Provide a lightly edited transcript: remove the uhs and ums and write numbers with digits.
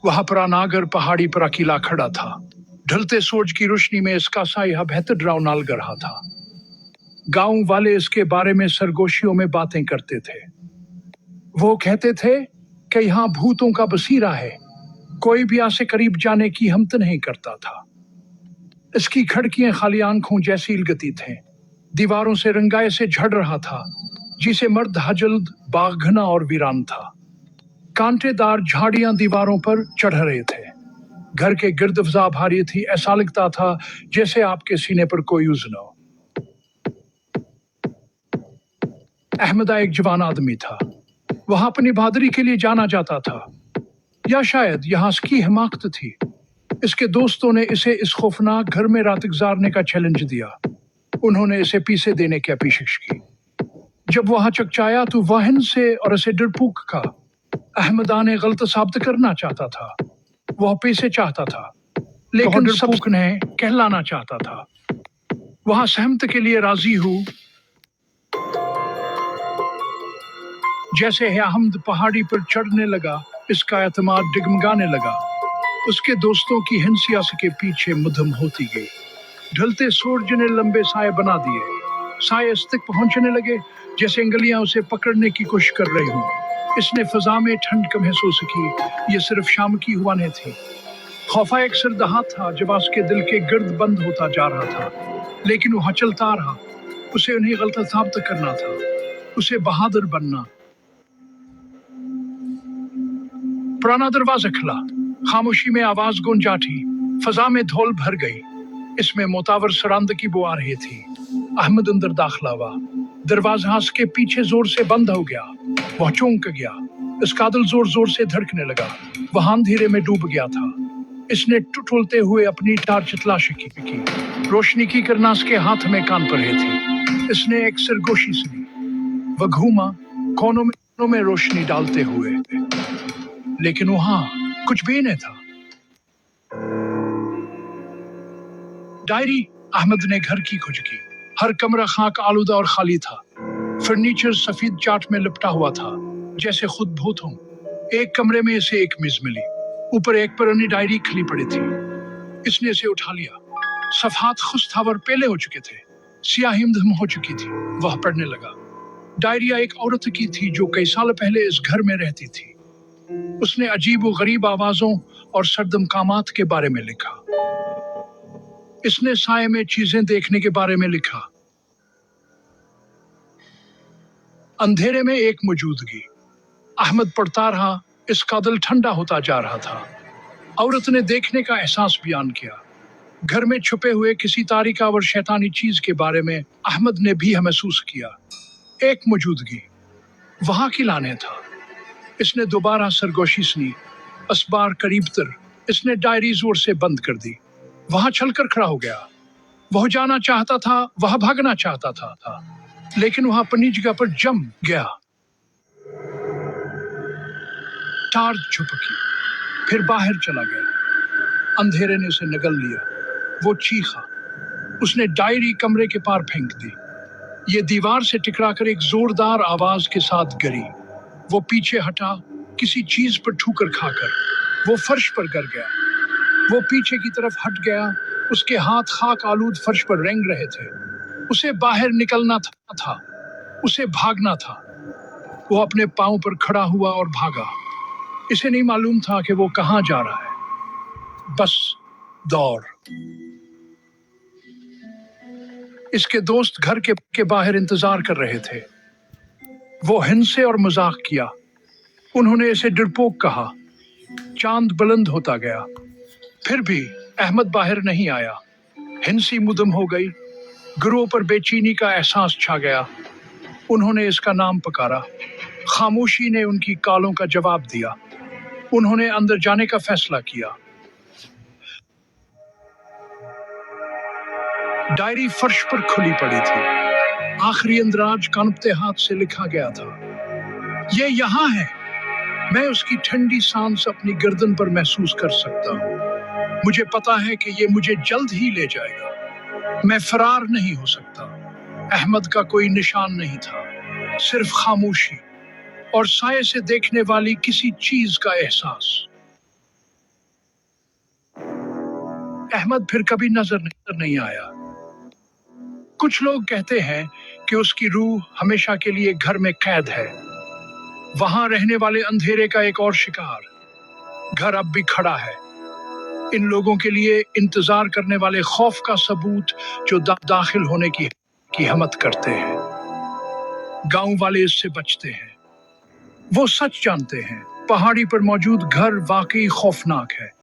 वहां परानागर पहाड़ी पर अकेला खड़ा था। ढलते सूरज की रोशनी में इसका साया बेहतर डरावना लग रहा था। गांव वाले इसके बारे में सरगोशियों में बातें करते थे। वो कहते थे कि यहाँ भूतों का बसीरा है, कोई भी यहाँ से करीब जाने की हिम्मत नहीं करता था। इसकी खिड़कियां खाली आंखों जैसी लगती थे। दीवारों से रंगाए से झड़ रहा था, जिसे मर्द हजल्द बाग घना और वीरान था। कांटेदार झाड़ियां दीवारों पर चढ़ रहे थे। घर के गिर्द फजा भारी थी, ऐसा लगता था जैसे आपके सीने पर कोई उज़न हो। अहमदा एक जवान आदमी था। वह अपनी बहादुरी के लिए जाना जाता था, या शायद यहाँ इसकी हिमाकत थी। इसके दोस्तों ने इसे इस खौफनाक घर में रात गुजारने का चैलेंज दिया। उन्होंने इसे पीसे देने की पेशकश की। जब वहां चकचाया तो वाहन से और इसे डरपोक का अहमदा ने गलत साबित करना चाहता था। वह पैसे चाहता था, लेकिन डरपोक ने कहलाना चाहता था। वहां सहमत के लिए राजी हूं। जैसे अहमद पहाड़ी पर चढ़ने लगा, इसका एतमाद डिगमगाने लगा। उसके दोस्तों की हिंसिया के पीछे मुधम होती गई। ढलते सूरज ने लंबे साए बना दिए। साए इस तक पहुंचने लगे जैसे अंगलियां उसे पकड़ने की कोशिश कर रही हूं। इसने फजा में ठंड का महसूस की। ये सिर्फ शाम की हवा नहीं थी। खौफा एक सरदहा था जब उसके दिल के गिर्द बंद होता जा रहा था, लेकिन वह चलता रहा। उसे उन्हें गलत साबित करना था, उसे बहादुर बनना। पुराना दरवाजा खुला। खामोशी में आवाज गूंज उठी। फजा में धौल भर गई। इसमें मोतावर सरांद की बू आ रही थी। अहमद अंदर दाखिला हुआ। दरवाजा उसके पीछे जोर से बंद हो गया। वह चौंक गया। इसका दिल जोर जोर से धड़कने लगा। वह अंधेरे में डूब गया था। इसने टुटुलते हुए अपनी टार्च तलाशी की। रोशनी की किरणें उसके हाथ में कान पर रही थी। इसने एक सरगोशी सुनी। वह घूमा, कोनों में रोशनी डालते हुए, लेकिन वहां कुछ भी नहीं था। डायरी। अहमद ने घर की खोज की। हर कमरा खाक आलूदा और खाली था। फर्नीचर सफेद चाट में लिपटा हुआ था, जैसे खुद भूत हो। एक कमरे में इसे एक मेज मिली। ऊपर एक पुरानी डायरी खुली पड़ी थी। इसने इसे उठा लिया। सफहात खुशथावर पेले हो चुके थे। स्याही धम हो चुकी थी। वह पढ़ने लगा। डायरिया एक औरत की थी जो कई साल पहले इस घर में रहती थी। उसने अजीब व गरीब आवाजों और सर्दम कामात के बारे में लिखा। इसने साए में चीजें देखने के बारे में लिखा। अंधेरे में एक मौजूदगी। अहमद पढ़ता रहा। इसका दिल ठंडा होता जा रहा था। औरत ने देखने का एहसास बयान किया। घर में छुपे हुए किसी तारीका और शैतानी चीज के बारे में अहमद ने भी महसूस किया। एक मौजूदगी वहां की लाने था। इसने दोबारा सरगोशी सुनी। असबार करीब तर। इसने डायरी जोर से बंद कर दी। वहां चलकर खड़ा हो गया। वह जाना चाहता था, वह भागना चाहता था, लेकिन वहां अपनी जगह पर जम गया। टार्च झपकी, फिर बाहर चला गया। अंधेरे ने उसे निगल लिया। वो चीखा। उसने डायरी कमरे के पार फेंक दी। ये दीवार से टकराकर एक जोरदार आवाज के साथ गिरी। वो पीछे हटा, किसी चीज पर ठोकर खाकर। वो फर्श पर गिर गया। वो पीछे की तरफ हट गया। उसके हाथ खाक आलूद फर्श पर रेंग रहे थे। उसे बाहर निकलना था। उसे भागना था। वो अपने पांव पर खड़ा हुआ और भागा। इसे नहीं मालूम था कि वो कहां जा रहा है। बस दौड़। इसके दोस्त घर के बाहर इंतजार कर रहे थे। वो हिंसे और मजाक किया। उन्होंने इसे डरपोक कहा। चांद बुलंद होता गया। फिर भी अहमद बाहर नहीं आया। हिंसी मुदम हो गई। गुरुओं पर बेचैनी का एहसास छा गया। उन्होंने इसका नाम पुकारा। खामोशी ने उनकी कॉलों का जवाब दिया। उन्होंने अंदर जाने का फैसला किया। डायरी फर्श पर खुली पड़ी थी। आखिरी अंदराज कांपते हाथ से लिखा गया था। ये यहाँ है। मैं उसकी ठंडी सांस अपनी गर्दन पर महसूस कर सकता हूँ। मुझे पता है कि ये मुझे जल्द ही ले जाएगा। मैं फरार नहीं हो सकता। अहमद का कोई निशान नहीं था, सिर्फ खामोशी और साये से देखने वाली किसी चीज का एहसास। अहमद फिर कभी नजर नहीं आया। कुछ लोग कहते हैं कि उसकी रूह हमेशा के लिए घर में कैद है, वहां रहने वाले अंधेरे का एक और शिकार। घर अब भी खड़ा है, इन लोगों के लिए इंतजार करने वाले खौफ का सबूत जो दाखिल होने की हिम्मत करते हैं। गांव वाले इससे बचते हैं, वो सच जानते हैं, पहाड़ी पर मौजूद घर वाकई खौफनाक है।